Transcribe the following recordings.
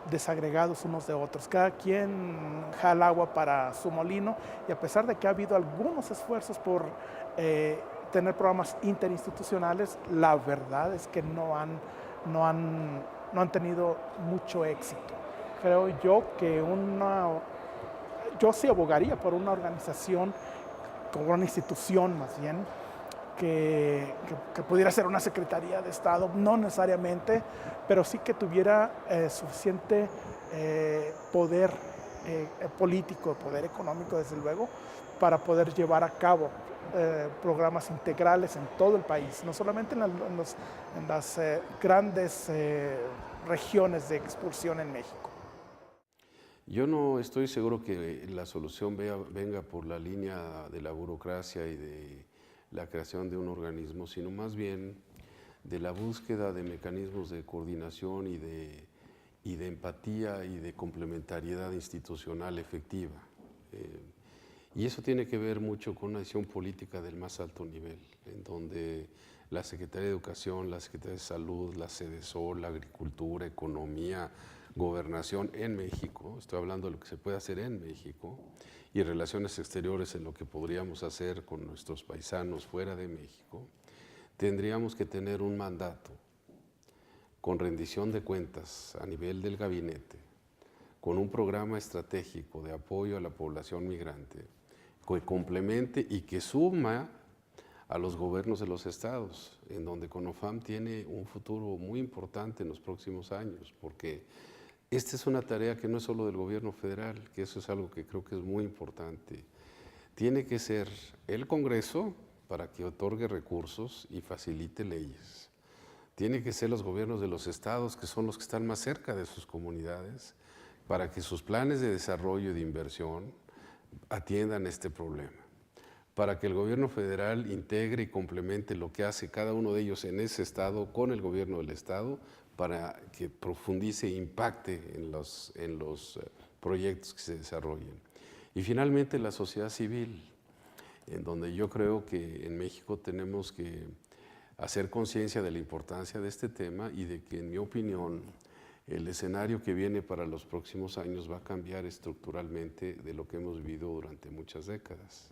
desagregados unos de otros. Cada quien jala agua para su molino y a pesar de que ha habido algunos esfuerzos por tener programas interinstitucionales, la verdad es que no han tenido mucho éxito. Creo yo que yo sí abogaría por una organización, como una institución más bien, que pudiera ser una Secretaría de Estado, no necesariamente, pero sí que tuviera suficiente poder político, poder económico, desde luego, para poder llevar a cabo programas integrales en todo el país, no solamente en las grandes regiones de expulsión en México. Yo no estoy seguro que la solución venga por la línea de la burocracia y de la creación de un organismo, sino más bien de la búsqueda de mecanismos de coordinación y de empatía y de complementariedad institucional efectiva. Y eso tiene que ver mucho con una decisión política del más alto nivel, en donde la Secretaría de Educación, la Secretaría de Salud, la CEDESOL, la Agricultura, Economía, Gobernación en México, estoy hablando de lo que se puede hacer en México, y relaciones exteriores en lo que podríamos hacer con nuestros paisanos fuera de México, tendríamos que tener un mandato con rendición de cuentas a nivel del gabinete, con un programa estratégico de apoyo a la población migrante, que complemente y que suma a los gobiernos de los estados, en donde CONOFAM tiene un futuro muy importante en los próximos años, porque esta es una tarea que no es solo del gobierno federal, que eso es algo que creo que es muy importante. Tiene que ser el Congreso para que otorgue recursos y facilite leyes. Tiene que ser los gobiernos de los estados, que son los que están más cerca de sus comunidades, para que sus planes de desarrollo y de inversión atiendan este problema. Para que el gobierno federal integre y complemente lo que hace cada uno de ellos en ese estado con el gobierno del estado, para que profundice e impacte en los proyectos que se desarrollen. Y finalmente la sociedad civil, en donde yo creo que en México tenemos que hacer conciencia de la importancia de este tema y de que, en mi opinión, el escenario que viene para los próximos años va a cambiar estructuralmente de lo que hemos vivido durante muchas décadas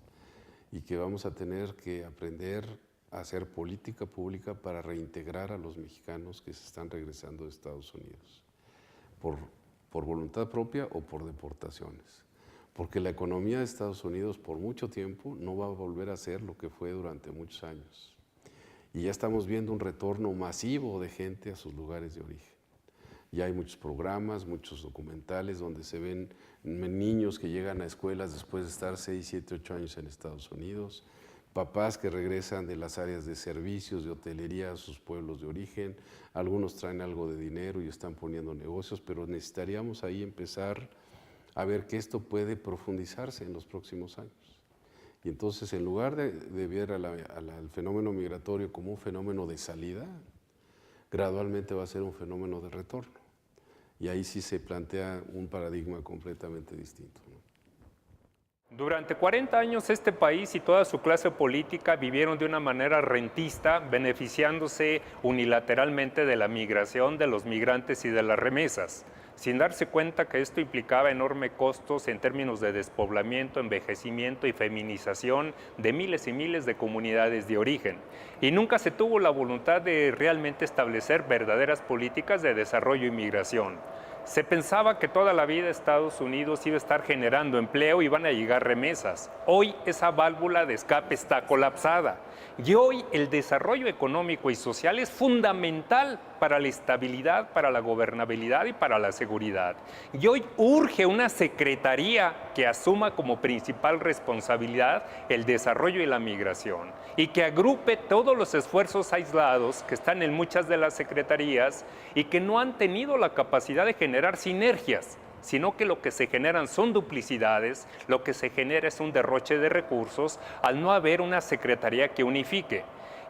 y que vamos a tener que aprender a hacer política pública para reintegrar a los mexicanos que se están regresando de Estados Unidos, por voluntad propia o por deportaciones. Porque la economía de Estados Unidos por mucho tiempo no va a volver a ser lo que fue durante muchos años. Y ya estamos viendo un retorno masivo de gente a sus lugares de origen. Ya hay muchos programas, muchos documentales donde se ven niños que llegan a escuelas después de estar 6, 7, 8 años en Estados Unidos, papás que regresan de las áreas de servicios, de hotelería a sus pueblos de origen, algunos traen algo de dinero y están poniendo negocios, pero necesitaríamos ahí empezar a ver que esto puede profundizarse en los próximos años. Y entonces, en lugar de ver al fenómeno migratorio como un fenómeno de salida, gradualmente va a ser un fenómeno de retorno. Y ahí sí se plantea un paradigma completamente distinto, ¿no? Durante 40 años este país y toda su clase política vivieron de una manera rentista, beneficiándose unilateralmente de la migración, de los migrantes y de las remesas, sin darse cuenta que esto implicaba enormes costos en términos de despoblamiento, envejecimiento y feminización de miles y miles de comunidades de origen. Y nunca se tuvo la voluntad de realmente establecer verdaderas políticas de desarrollo y migración. Se pensaba que toda la vida Estados Unidos iba a estar generando empleo y iban a llegar remesas. Hoy esa válvula de escape está colapsada. Y hoy el desarrollo económico y social es fundamental para la estabilidad, para la gobernabilidad y para la seguridad. Y hoy urge una secretaría que asuma como principal responsabilidad el desarrollo y la migración y que agrupe todos los esfuerzos aislados que están en muchas de las secretarías y que no han tenido la capacidad de generar sinergias, sino que lo que se generan son duplicidades, lo que se genera es un derroche de recursos al no haber una secretaría que unifique.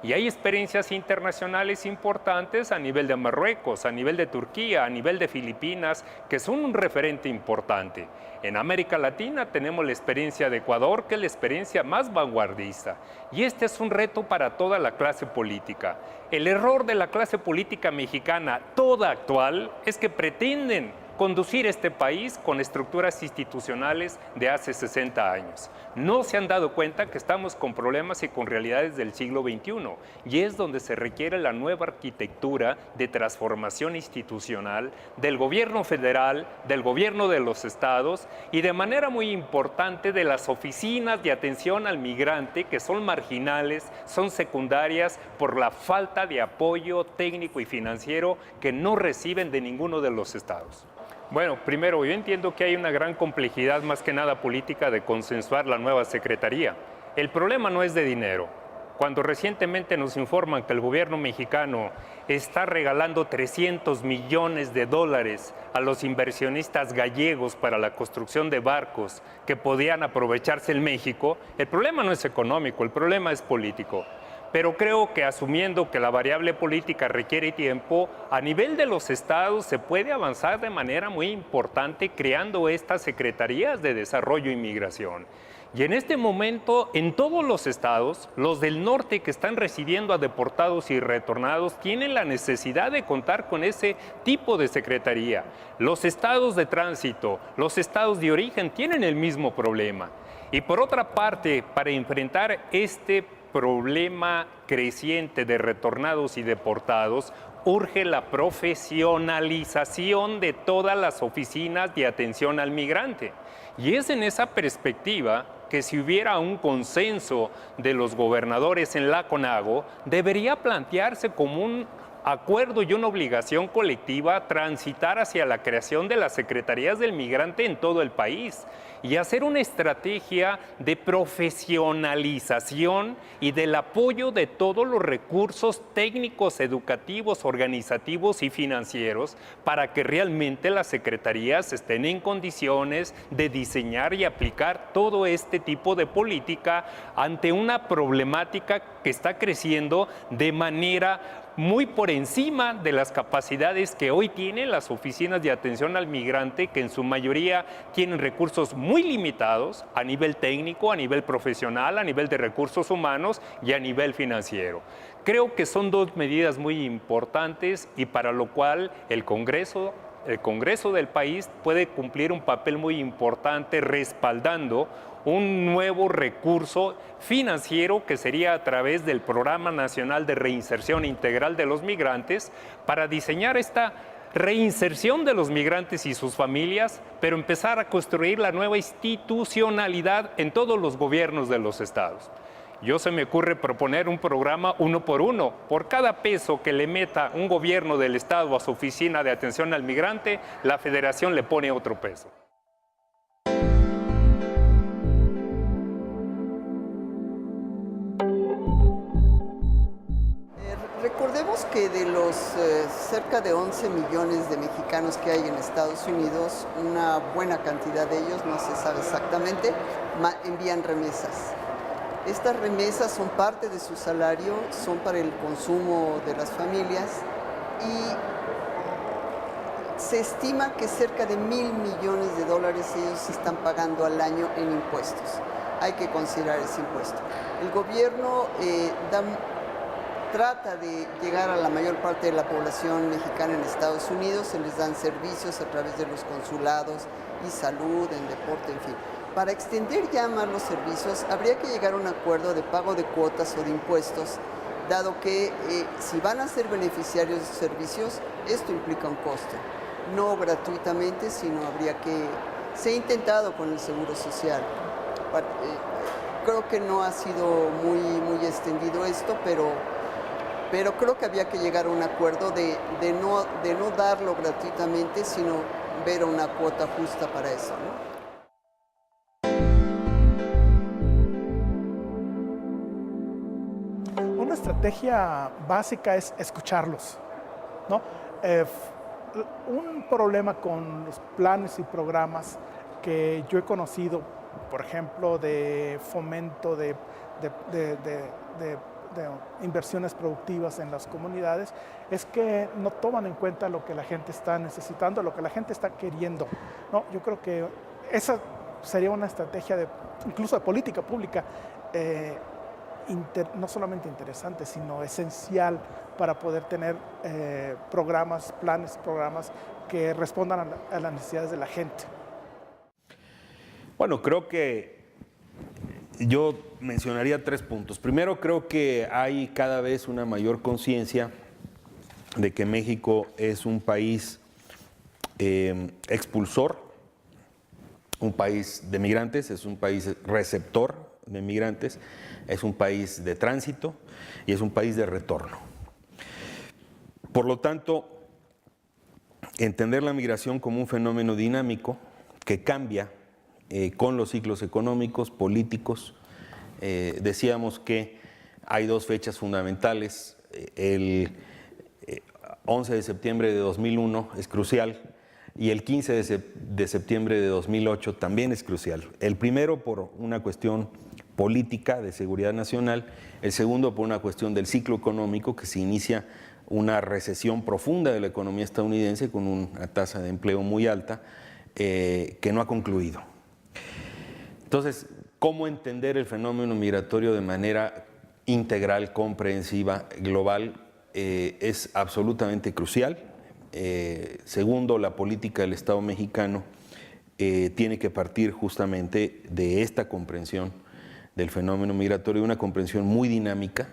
Y hay experiencias internacionales importantes a nivel de Marruecos, a nivel de Turquía, a nivel de Filipinas, que son un referente importante. En América Latina tenemos la experiencia de Ecuador, que es la experiencia más vanguardista. Y este es un reto para toda la clase política. El error de la clase política mexicana, toda actual, es que pretenden conducir este país con estructuras institucionales de hace 60 años. No se han dado cuenta que estamos con problemas y con realidades del siglo XXI, y es donde se requiere la nueva arquitectura de transformación institucional del gobierno federal, del gobierno de los estados y de manera muy importante de las oficinas de atención al migrante, que son marginales, son secundarias por la falta de apoyo técnico y financiero que no reciben de ninguno de los estados. Bueno, primero, yo entiendo que hay una gran complejidad, más que nada política, de consensuar la nueva secretaría. El problema no es de dinero. Cuando recientemente nos informan que el gobierno mexicano está regalando $300 millones a los inversionistas gallegos para la construcción de barcos que podían aprovecharse en México, el problema no es económico, el problema es político. Pero creo que asumiendo que la variable política requiere tiempo, a nivel de los estados se puede avanzar de manera muy importante creando estas secretarías de desarrollo y migración. Y en este momento, en todos los estados, los del norte que están recibiendo a deportados y retornados tienen la necesidad de contar con ese tipo de secretaría. Los estados de tránsito, los estados de origen tienen el mismo problema. Y por otra parte, para enfrentar este problema creciente de retornados y deportados, urge la profesionalización de todas las oficinas de atención al migrante. Y es en esa perspectiva que si hubiera un consenso de los gobernadores en la CONAGO, debería plantearse como un acuerdo y una obligación colectiva transitar hacia la creación de las secretarías del migrante en todo el país y hacer una estrategia de profesionalización y del apoyo de todos los recursos técnicos, educativos, organizativos y financieros para que realmente las secretarías estén en condiciones de diseñar y aplicar todo este tipo de política ante una problemática que está creciendo de manera muy por encima de las capacidades que hoy tienen las oficinas de atención al migrante, que en su mayoría tienen recursos muy limitados a nivel técnico, a nivel profesional, a nivel de recursos humanos y a nivel financiero. Creo que son dos medidas muy importantes y para lo cual el Congreso del país puede cumplir un papel muy importante respaldando un nuevo recurso financiero que sería a través del Programa Nacional de Reinserción Integral de los Migrantes para diseñar esta reinserción de los migrantes y sus familias, pero empezar a construir la nueva institucionalidad en todos los gobiernos de los estados. Yo se me ocurre proponer un programa 1 por 1. Por cada peso que le meta un gobierno del estado a su oficina de atención al migrante, la federación le pone otro peso. Recordemos que de los cerca de 11 millones de mexicanos que hay en Estados Unidos, una buena cantidad de ellos, no se sabe exactamente, envían remesas. Estas remesas son parte de su salario, son para el consumo de las familias y se estima que cerca de $1.000 millones ellos están pagando al año en impuestos. Hay que considerar ese impuesto. El gobierno trata de llegar a la mayor parte de la población mexicana en Estados Unidos, se les dan servicios a través de los consulados y salud, en deporte, en fin. Para extender ya más los servicios, habría que llegar a un acuerdo de pago de cuotas o de impuestos, dado que si van a ser beneficiarios de servicios, esto implica un costo. No gratuitamente, sino se ha intentado con el Seguro Social. Creo que no ha sido muy extendido esto, pero creo que había que llegar a un acuerdo de no darlo gratuitamente, sino ver una cuota justa para eso, ¿no? Una estrategia básica es escucharlos, ¿no? Un problema con los planes y programas que yo he conocido, por ejemplo, de fomento de inversiones productivas en las comunidades, es que no toman en cuenta lo que la gente está necesitando, lo que la gente está queriendo, ¿no? Yo creo que esa sería una estrategia incluso de política pública, no solamente interesante, sino esencial para poder tener planes que respondan a las necesidades de la gente. Bueno, creo que yo mencionaría 3 puntos. Primero, creo que hay cada vez una mayor conciencia de que México es un país expulsor, un país de migrantes, es un país receptor de migrantes, es un país de tránsito y es un país de retorno. Por lo tanto, entender la migración como un fenómeno dinámico que cambia con los ciclos económicos, políticos. Decíamos que hay 2 fechas fundamentales. El 11 de septiembre de 2001 es crucial y el 15 de septiembre de 2008 también es crucial. El primero por una cuestión política de seguridad nacional, el segundo por una cuestión del ciclo económico, que se inicia una recesión profunda de la economía estadounidense con una tasa de empleo muy alta que no ha concluido. Entonces, ¿cómo entender el fenómeno migratorio de manera integral, comprensiva, global? Es absolutamente crucial. Segundo, la política del Estado mexicano tiene que partir justamente de esta comprensión del fenómeno migratorio, una comprensión muy dinámica.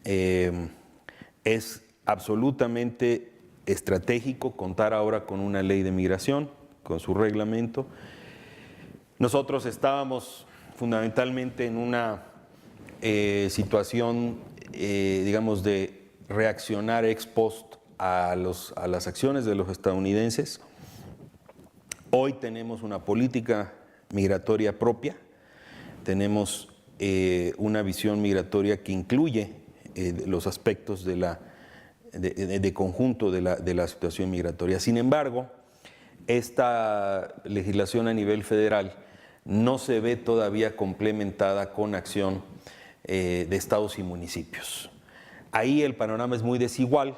Es absolutamente estratégico contar ahora con una ley de migración, con su reglamento. Nosotros estábamos fundamentalmente en una situación, digamos, de reaccionar ex post a las acciones de los estadounidenses. Hoy tenemos una política migratoria propia, tenemos una visión migratoria que incluye los aspectos de conjunto de la situación migratoria. Sin embargo, esta legislación a nivel federal no se ve todavía complementada con acción de estados y municipios. Ahí el panorama es muy desigual.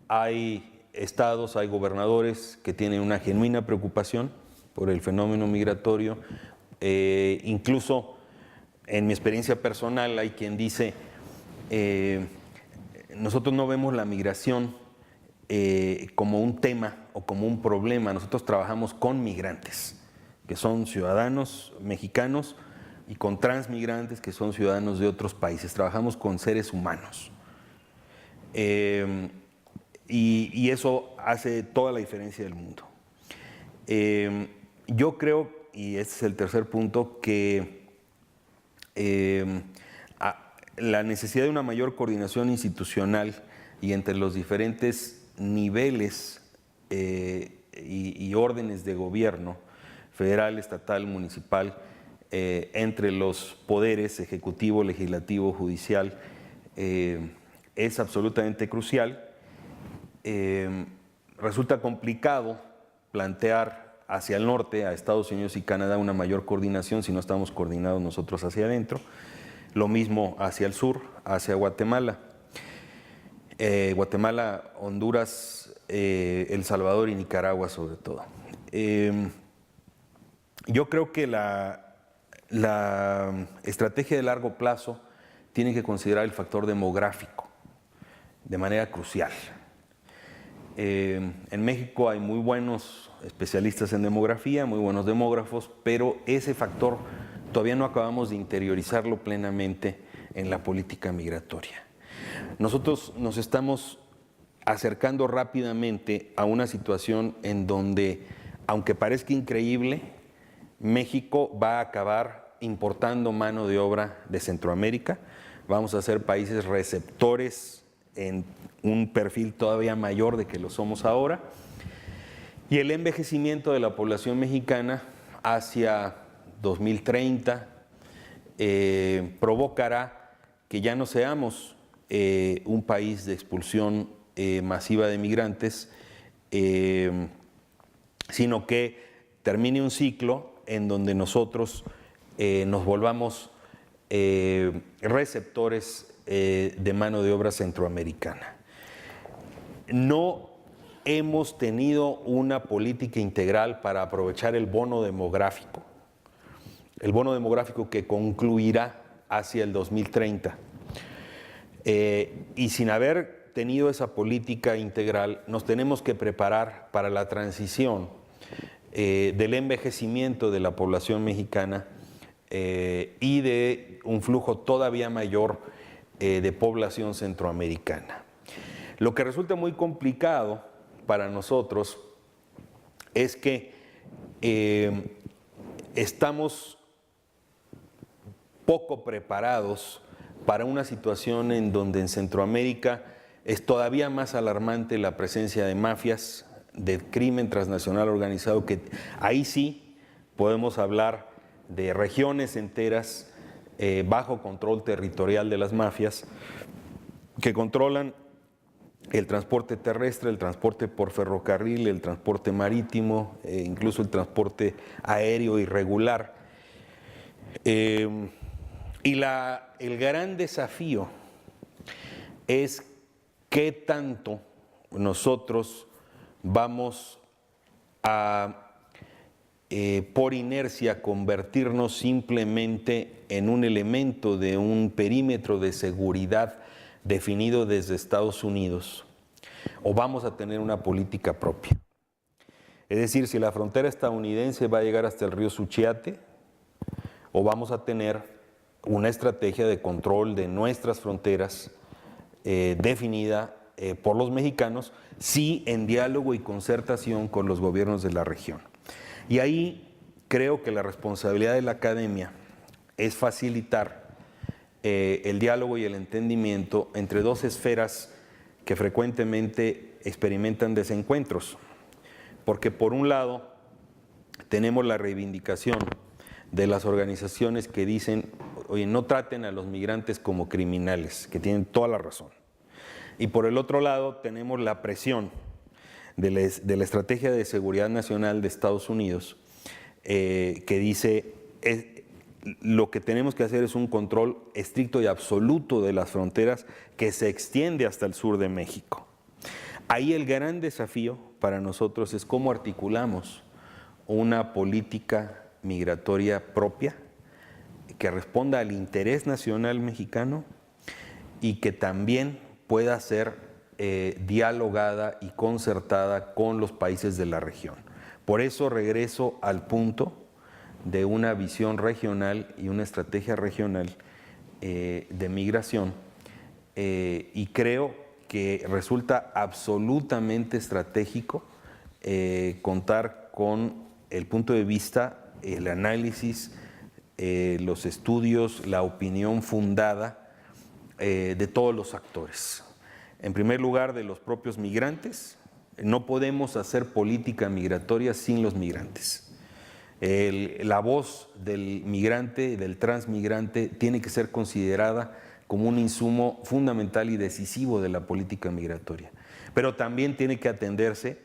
Hay estados, hay gobernadores que tienen una genuina preocupación por el fenómeno migratorio. Incluso en mi experiencia personal hay quien dice, nosotros no vemos la migración como un tema o como un problema, nosotros trabajamos con migrantes, que son ciudadanos mexicanos, y con transmigrantes, que son ciudadanos de otros países. Trabajamos con seres humanos. Y eso hace toda la diferencia del mundo. Yo creo, y este es el tercer punto, que la necesidad de una mayor coordinación institucional y entre los diferentes niveles y órdenes de gobierno, federal, estatal, municipal, entre los poderes ejecutivo, legislativo, judicial, es absolutamente crucial. Resulta complicado plantear hacia el norte, a Estados Unidos y Canadá, una mayor coordinación si no estamos coordinados nosotros hacia adentro. Lo mismo hacia el sur, hacia Guatemala. Guatemala, Honduras, El Salvador y Nicaragua sobre todo. Yo creo que la estrategia de largo plazo tiene que considerar el factor demográfico de manera crucial. En México hay muy buenos especialistas en demografía, muy buenos demógrafos, pero ese factor todavía no acabamos de interiorizarlo plenamente en la política migratoria. Nosotros nos estamos acercando rápidamente a una situación en donde, aunque parezca increíble, México va a acabar importando mano de obra de Centroamérica. Vamos a ser países receptores en un perfil todavía mayor de que lo somos ahora. Y el envejecimiento de la población mexicana hacia 2030 provocará que ya no seamos un país de expulsión masiva de migrantes, sino que termine un ciclo en donde nosotros nos volvamos receptores de mano de obra centroamericana. No hemos tenido una política integral para aprovechar el bono demográfico que concluirá hacia el 2030. Y sin haber tenido esa política integral, nos tenemos que preparar para la transición del envejecimiento de la población mexicana y de un flujo todavía mayor de población centroamericana. Lo que resulta muy complicado para nosotros es que estamos poco preparados para una situación en donde en Centroamérica es todavía más alarmante la presencia de mafias, de crimen transnacional organizado, que ahí sí podemos hablar de regiones enteras bajo control territorial de las mafias que controlan el transporte terrestre, el transporte por ferrocarril, el transporte marítimo, incluso el transporte aéreo irregular. Y el gran desafío es qué tanto nosotros vamos a, por inercia, convertirnos simplemente en un elemento de un perímetro de seguridad definido desde Estados Unidos, o vamos a tener una política propia. Es decir, si la frontera estadounidense va a llegar hasta el río Suchiate, o vamos a tener una estrategia de control de nuestras fronteras definida por los mexicanos, sí en diálogo y concertación con los gobiernos de la región. Y ahí creo que la responsabilidad de la academia es facilitar el diálogo y el entendimiento entre dos esferas que frecuentemente experimentan desencuentros. Porque por un lado tenemos la reivindicación de las organizaciones que dicen, oye, no traten a los migrantes como criminales, que tienen toda la razón. Y por el otro lado tenemos la presión de la Estrategia de Seguridad Nacional de Estados Unidos, que dice, lo que tenemos que hacer es un control estricto y absoluto de las fronteras que se extiende hasta el sur de México. Ahí el gran desafío para nosotros es cómo articulamos una política migratoria propia que responda al interés nacional mexicano y que también pueda ser dialogada y concertada con los países de la región. Por eso regreso al punto de una visión regional y una estrategia regional de migración, y creo que resulta absolutamente estratégico contar con el punto de vista, el análisis, los estudios, la opinión fundada de todos los actores. En primer lugar, de los propios migrantes. No podemos hacer política migratoria sin los migrantes. La voz del migrante, del transmigrante, tiene que ser considerada como un insumo fundamental y decisivo de la política migratoria. Pero también tiene que atenderse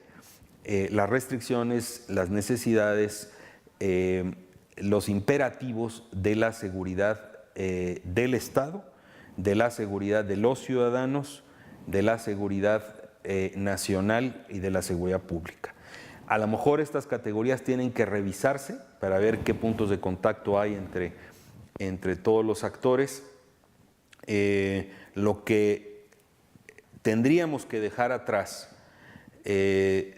las restricciones, las necesidades, los imperativos de la seguridad del Estado, de la seguridad de los ciudadanos, de la seguridad nacional y de la seguridad pública. A lo mejor estas categorías tienen que revisarse para ver qué puntos de contacto hay entre todos los actores. Lo que tendríamos que dejar atrás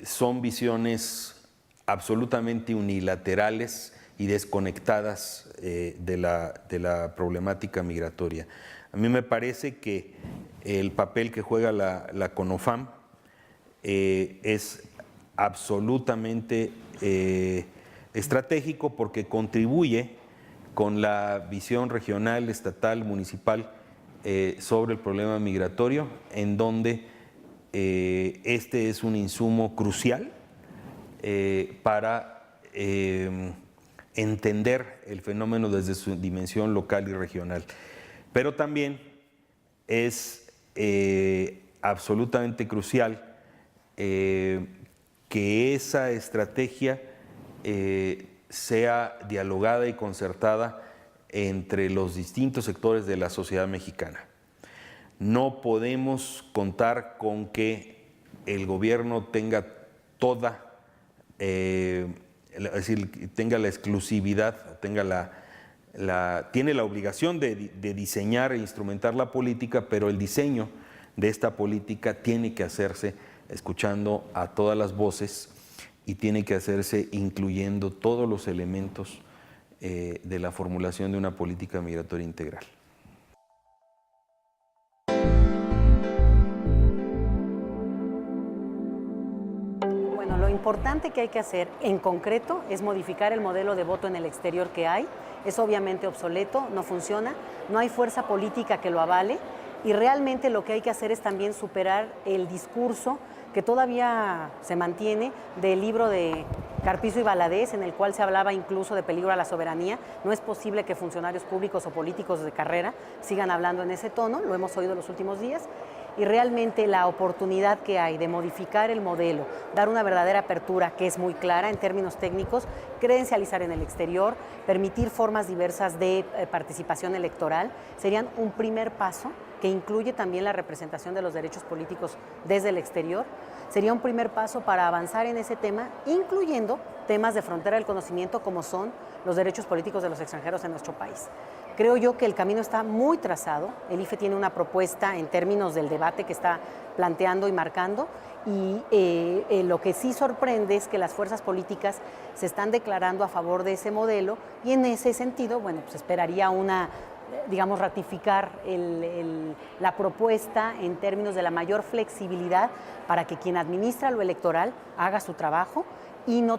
son visiones absolutamente unilaterales y desconectadas de la problemática migratoria. A mí me parece que el papel que juega la CONOFAM es absolutamente estratégico, porque contribuye con la visión regional, estatal, municipal sobre el problema migratorio, en donde este es un insumo crucial para entender el fenómeno desde su dimensión local y regional. Pero también es absolutamente crucial que esa estrategia sea dialogada y concertada entre los distintos sectores de la sociedad mexicana. No podemos contar con que el gobierno tenga es decir, tenga la exclusividad, tiene la obligación de diseñar e instrumentar la política, pero el diseño de esta política tiene que hacerse escuchando a todas las voces y tiene que hacerse incluyendo todos los elementos de la formulación de una política migratoria integral. Bueno, lo importante que hay que hacer en concreto es modificar el modelo de voto en el exterior que hay. Es obviamente obsoleto, no funciona, no hay fuerza política que lo avale y realmente lo que hay que hacer es también superar el discurso que todavía se mantiene del libro de Carpizo y Valadez, en el cual se hablaba incluso de peligro a la soberanía. No es posible que funcionarios públicos o políticos de carrera sigan hablando en ese tono, lo hemos oído los últimos días, y realmente la oportunidad que hay de modificar el modelo, dar una verdadera apertura que es muy clara en términos técnicos, credencializar en el exterior, permitir formas diversas de participación electoral, serían un primer paso que incluye también la representación de los derechos políticos desde el exterior. Sería un primer paso para avanzar en ese tema, incluyendo temas de frontera del conocimiento como son los derechos políticos de los extranjeros en nuestro país. Creo yo que el camino está muy trazado. El IFE tiene una propuesta en términos del debate que está planteando y marcando y lo que sí sorprende es que las fuerzas políticas se están declarando a favor de ese modelo y en ese sentido, bueno, pues esperaría digamos, ratificar la propuesta en términos de la mayor flexibilidad para que quien administra lo electoral haga su trabajo y no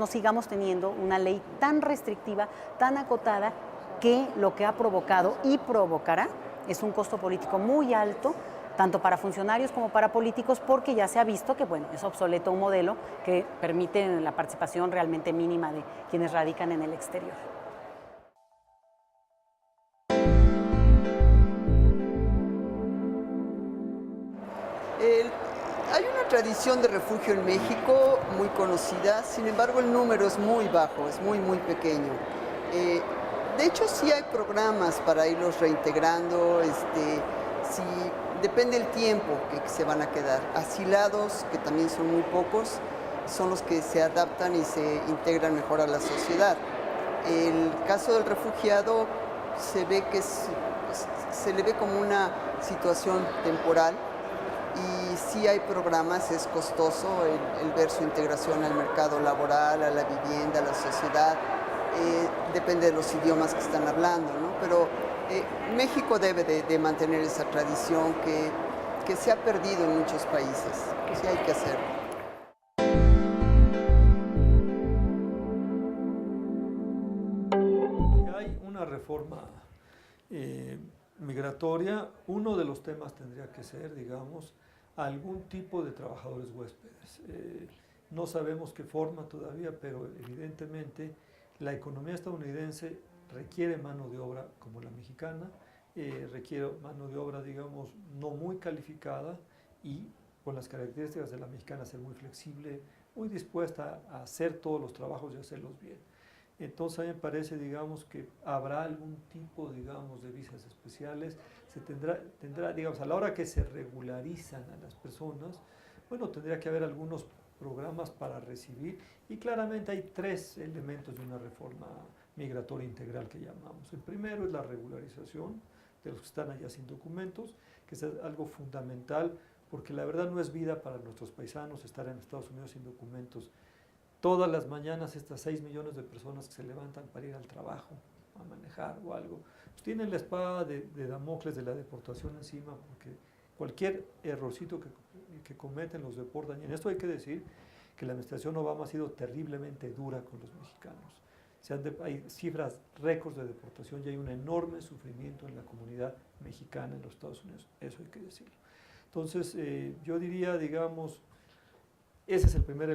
sigamos teniendo una ley tan restrictiva, tan acotada, que lo que ha provocado y provocará es un costo político muy alto, tanto para funcionarios como para políticos, porque ya se ha visto que, bueno, es obsoleto un modelo que permite la participación realmente mínima de quienes radican en el exterior. Hay una tradición de refugio en México muy conocida, sin embargo el número es muy bajo, es muy, muy pequeño. De hecho, sí hay programas para irlos reintegrando, depende del tiempo que se van a quedar. Asilados, que también son muy pocos, son los que se adaptan y se integran mejor a la sociedad. El caso del refugiado se ve que se le ve como una situación temporal y sí hay programas, es costoso el ver su integración al mercado laboral, a la vivienda, a la sociedad. Depende de los idiomas que están hablando, ¿no? Pero México debe de mantener esa tradición que se ha perdido en muchos países. Sí hay que hacerlo. Hay una reforma migratoria. Uno de los temas tendría que ser, digamos, algún tipo de trabajadores huéspedes. No sabemos qué forma todavía, pero evidentemente la economía estadounidense requiere mano de obra como la mexicana, requiere mano de obra, digamos, no muy calificada y con las características de la mexicana, ser muy flexible, muy dispuesta a hacer todos los trabajos y hacerlos bien. Entonces a mí me parece, digamos, que habrá algún tipo, digamos, de visas especiales, se tendrá, digamos, a la hora que se regularizan a las personas, bueno, tendría que haber algunos programas para recibir y claramente hay tres elementos de una reforma migratoria integral que llamamos. El primero es la regularización de los que están allá sin documentos, que es algo fundamental porque la verdad no es vida para nuestros paisanos estar en Estados Unidos sin documentos. Todas las mañanas estas 6 millones de personas que se levantan para ir al trabajo, a manejar o algo, pues tienen la espada de Damocles de la deportación encima porque cualquier errorcito que cometen los deportan. Y en esto hay que decir que la administración Obama ha sido terriblemente dura con los mexicanos. Hay cifras récords de deportación y hay un enorme sufrimiento en la comunidad mexicana en los Estados Unidos. Eso hay que decirlo. Entonces, yo diría, digamos, ese es el primer elemento.